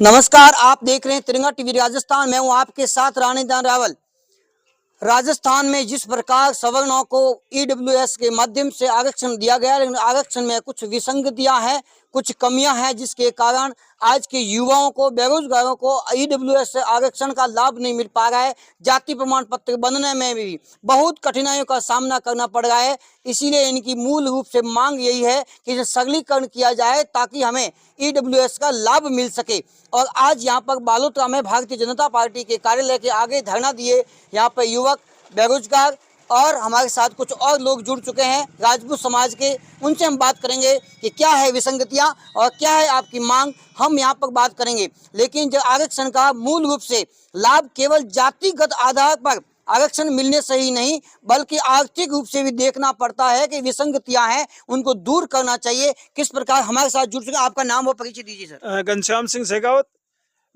नमस्कार, आप देख रहे हैं तिरंगा टीवी राजस्थान। मैं हूं आपके साथ रानीदान रावल। राजस्थान में जिस प्रकार सवर्णों को ईडब्ल्यूएस के माध्यम से आरक्षण दिया गया, लेकिन आरक्षण में कुछ विसंगतियां हैं, कुछ कमियां हैं, जिसके कारण आज के युवाओं को, बेरोजगारों को ईडब्ल्यूएस से आरक्षण का लाभ नहीं मिल पा रहा है। जाति प्रमाण पत्र बनने में भी बहुत कठिनाइयों का सामना करना पड़ रहा है। इसीलिए इनकी मूल रूप से मांग यही है कि इसे सरलीकरण किया जाए ताकि हमें ईडब्ल्यूएस का लाभ मिल सके। और आज यहाँ पर बालोतरा में भारतीय जनता पार्टी के कार्यालय के आगे धरना दिए यहाँ पर युवक, बेरोजगार और हमारे साथ कुछ और लोग जुड़ चुके हैं राजपूत समाज के। उनसे हम बात करेंगे कि क्या है विसंगतियां और क्या है आपकी मांग, हम यहाँ पर बात करेंगे। लेकिन जो आरक्षण का मूल रूप से लाभ केवल जातिगत आधार पर आरक्षण मिलने से ही नहीं, बल्कि आर्थिक रूप से भी देखना पड़ता है कि विसंगतियां हैं, उनको दूर करना चाहिए। किस प्रकार हमारे साथ जुड़ चुके हैं, आपका नाम और परिचय दीजिए सर। घनश्याम सिंह शेखावत,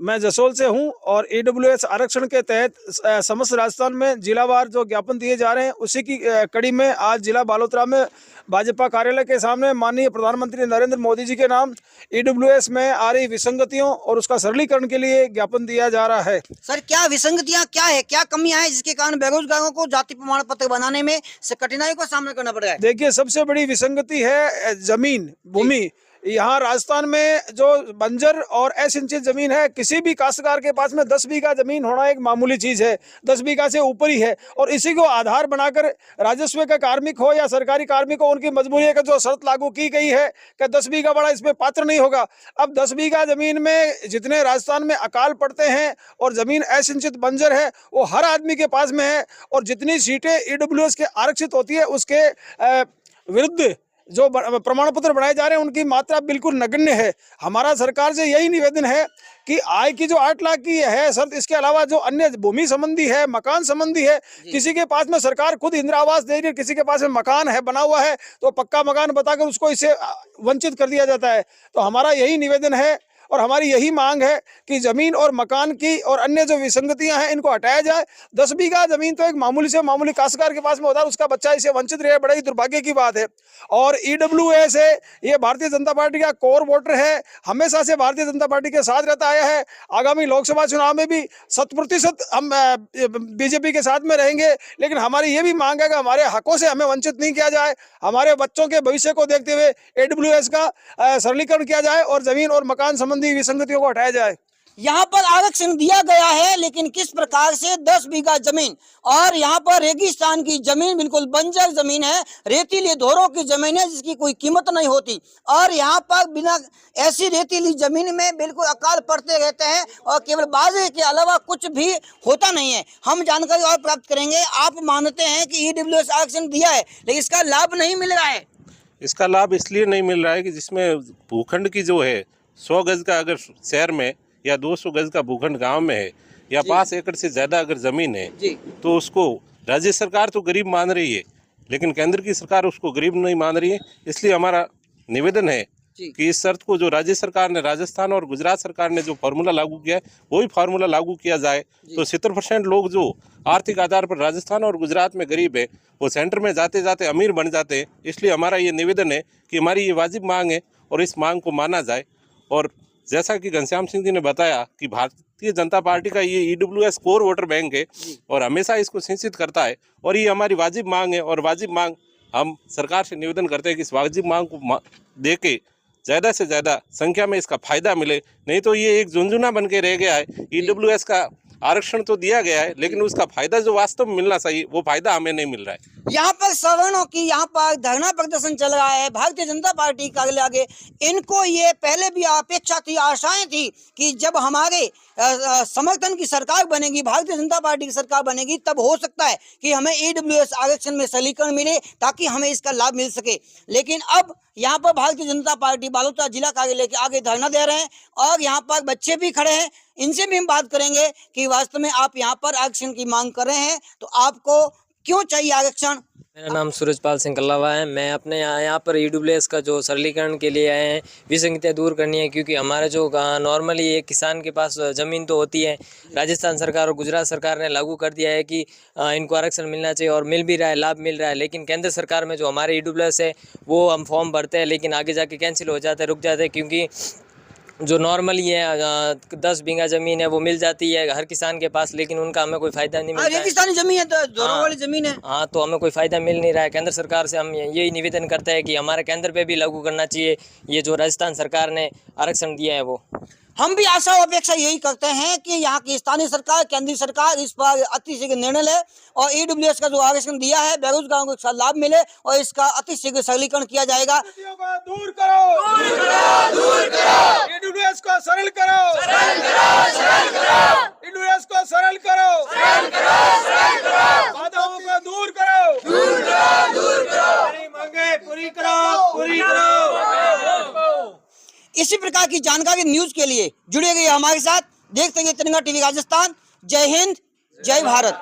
मैं जसोल से हूं और ईडब्ल्यूएस आरक्षण के तहत समस्त राजस्थान में जिलावार जो ज्ञापन दिए जा रहे हैं, उसी की कड़ी में आज जिला बालोतरा में भाजपा कार्यालय के सामने माननीय प्रधानमंत्री नरेंद्र मोदी जी के नाम ईडब्ल्यूएस में आ रही विसंगतियों और उसका सरलीकरण के लिए ज्ञापन दिया जा रहा है। सर, क्या विसंगतियां क्या है, क्या कमियां हैं जिसके कारण बेरोजगारों को जाति प्रमाण पत्र बनाने में से कठिनाइयों का सामना करना पड़ रहा है? देखिए, सबसे बड़ी विसंगति है जमीन, भूमि। यहाँ राजस्थान में जो बंजर और असिंचित जमीन है, किसी भी काश्तकार के पास में 10 बीघा जमीन होना एक मामूली चीज है, 10 बीघा से ऊपर ही है। और इसी को आधार बनाकर राजस्व का कार्मिक हो या सरकारी कार्मिक हो, उनकी मजबूरी का जो शर्त लागू की गई है कि 10 बीघा बड़ा इसमें पात्र नहीं होगा। अब 10 बीघा जमीन में जितने राजस्थान में अकाल पड़ते हैं और जमीन असिंचित बंजर है, वो हर आदमी के पास में है। और जितनी सीटें ईडब्ल्यूएस के आरक्षित होती है, उसके विरुद्ध जो प्रमाण पत्र बनाए जा रहे हैं, उनकी मात्रा बिल्कुल नगण्य है। हमारा सरकार से यही निवेदन है कि आय की जो 8 लाख की है शर्त, इसके अलावा जो अन्य भूमि संबंधी है, मकान संबंधी है, किसी के पास में सरकार खुद इंदिरा आवास दे रही है, किसी के पास में मकान है बना हुआ है, तो पक्का मकान बताकर उसको इससे वंचित कर दिया जाता है। तो हमारा यही निवेदन है और हमारी यही मांग है कि जमीन और मकान की और अन्य जो विसंगतियां हैं, इनको हटाया जाए। 10 बीघा जमीन तो एक मामूली से मामूली काश्तकार के पास में होता है, उसका बच्चा इसे वंचित रहे, बड़ा ही दुर्भाग्य की बात है। और ईडब्ल्यूएस है, ये भारतीय जनता पार्टी का कोर वोटर है, हमेशा से भारतीय जनता पार्टी के साथ रहता आया है। आगामी लोकसभा चुनाव में भी 100% हम बीजेपी के साथ में रहेंगे। लेकिन हमारी ये भी मांग है कि हमारे हकों से हमें वंचित नहीं किया जाए। हमारे बच्चों के भविष्य को देखते हुए ईडब्ल्यूएस का सरलीकरण किया जाए और जमीन और मकान संबंधी विसंगतियों को हटाया जाए। यहाँ पर आरक्षण दिया गया है, लेकिन किस प्रकार से 10 बीघा जमीन और यहाँ पर रेगिस्तान की जमीन, बिल्कुल बंजर जमीन है, रेतीली धोरों की जमीन है जिसकी कोई कीमत नहीं होती। और यहाँ पर बिना ऐसी रेतीली जमीन में बिल्कुल अकाल पड़ते रहते हैं और केवल बाजे के अलावा कुछ भी होता नहीं है। हम जानकारी और प्राप्त करेंगे। आप मानते हैं कि ईडब्ल्यूएस आरक्षण दिया है, लेकिन इसका लाभ नहीं मिल रहा है? इसका लाभ इसलिए नहीं मिल रहा है कि जिसमें भूखंड की जो है 100 गज का अगर शहर में या 200 गज का भूखंड गांव में है या 5 एकड़ से ज़्यादा अगर ज़मीन है, तो उसको राज्य सरकार तो गरीब मान रही है, लेकिन केंद्र की सरकार उसको गरीब नहीं मान रही है। इसलिए हमारा निवेदन है कि इस शर्त को जो राज्य सरकार ने, राजस्थान और गुजरात सरकार ने जो फार्मूला लागू किया है, वही फार्मूला लागू किया जाए। तो 70% लोग जो आर्थिक आधार पर राजस्थान और गुजरात में गरीब है, वो सेंटर में जाते जाते अमीर बन जाते हैं। इसलिए हमारा ये निवेदन है कि हमारी ये वाजिब मांग है और इस मांग को माना जाए। और जैसा कि घनश्याम सिंह जी ने बताया कि भारतीय जनता पार्टी का ये ईडब्ल्यूएस कोर वोटर बैंक है और हमेशा इसको सिंचित करता है, और ये हमारी वाजिब मांग है। और वाजिब मांग हम सरकार से निवेदन करते हैं कि इस वाजिब मांग को दे के ज़्यादा से ज़्यादा संख्या में इसका फायदा मिले। नहीं तो ये एक झुंझुना बन के रह गया है। ईडब्ल्यूएस का आरक्षण तो दिया गया है, लेकिन उसका फायदा जो वास्तव में मिलना चाहिए, वो फायदा हमें नहीं मिल रहा है। यहाँ पर सवर्णों की यहाँ पर धरना प्रदर्शन चल रहा है भारतीय जनता पार्टी कार्यालय आगे। इनको ये पहले भी अपेक्षा थी, आशाएं थी कि जब हमारे समर्थन की सरकार बनेगी, भारतीय जनता पार्टी की सरकार बनेगी, तब हो सकता है कि हमें ईडब्ल्यूएस आरक्षण में सरलीकरण मिले ताकि हमें इसका लाभ मिल सके। लेकिन अब यहाँ पर भारतीय जनता पार्टी बालोतरा जिला कार्यालय के आगे धरना दे रहे हैं और यहाँ पर बच्चे भी खड़े हैं। इनसे भी हम बात करेंगे कि वास्तव में आप यहाँ पर आरक्षण की मांग कर रहे हैं, तो आपको क्यों चाहिए आरक्षण? मेरा नाम सूरजपाल सिंह कल्लावा है। मैं अपने यहाँ पर ईडब्ल्यूएस का जो सरलीकरण के लिए आए हैं, विसंगतियाँ दूर करनी है। क्योंकि हमारे जो नॉर्मली एक किसान के पास ज़मीन तो होती है, राजस्थान सरकार और गुजरात सरकार ने लागू कर दिया है कि इनको आरक्षण मिलना चाहिए और मिल भी रहा है, लाभ मिल रहा है। लेकिन केंद्र सरकार में जो हमारे ईडब्ल्यूएस है, वो हम फॉर्म भरते हैं, लेकिन आगे जाके कैंसिल हो जाता है, रुक जाते हैं, क्योंकि जो नॉर्मली है 10 बीघा जमीन है वो मिल जाती है हर किसान के पास, लेकिन उनका हमें कोई फायदा नहीं मिलता है। रेगिस्तानी जमीन है तो जोरों हाँ। वाली जमीन है। हाँ, तो हमें कोई फायदा मिल नहीं रहा है। केंद्र सरकार से हम यही निवेदन करते हैं कि हमारे केंद्र पे भी लागू करना चाहिए ये जो राजस्थान सरकार ने आरक्षण दिया है वो। हम भी आशा और अपेक्षा यही करते हैं कि यहाँ की स्थानीय सरकार, केंद्रीय सरकार इस पर अति शीघ्र निर्णय ले और ईडब्ल्यूएस का जो आरक्षण दिया है बेरोजगारों को इसका लाभ मिले और इसका अति शीघ्र सरलीकरण किया जाएगा। दूर करो, ईडब्ल्यूएस को सरल करो, ईडब्ल्यूएस को सरल करो, बाधाओं को दूर करो, हमारी मांगे पूरी करो। इसी प्रकार की जानकारी न्यूज के लिए जुड़े रहिए हमारे साथ। देखते रहिए तिरंगा टीवी राजस्थान। जय हिंद, जय भारत।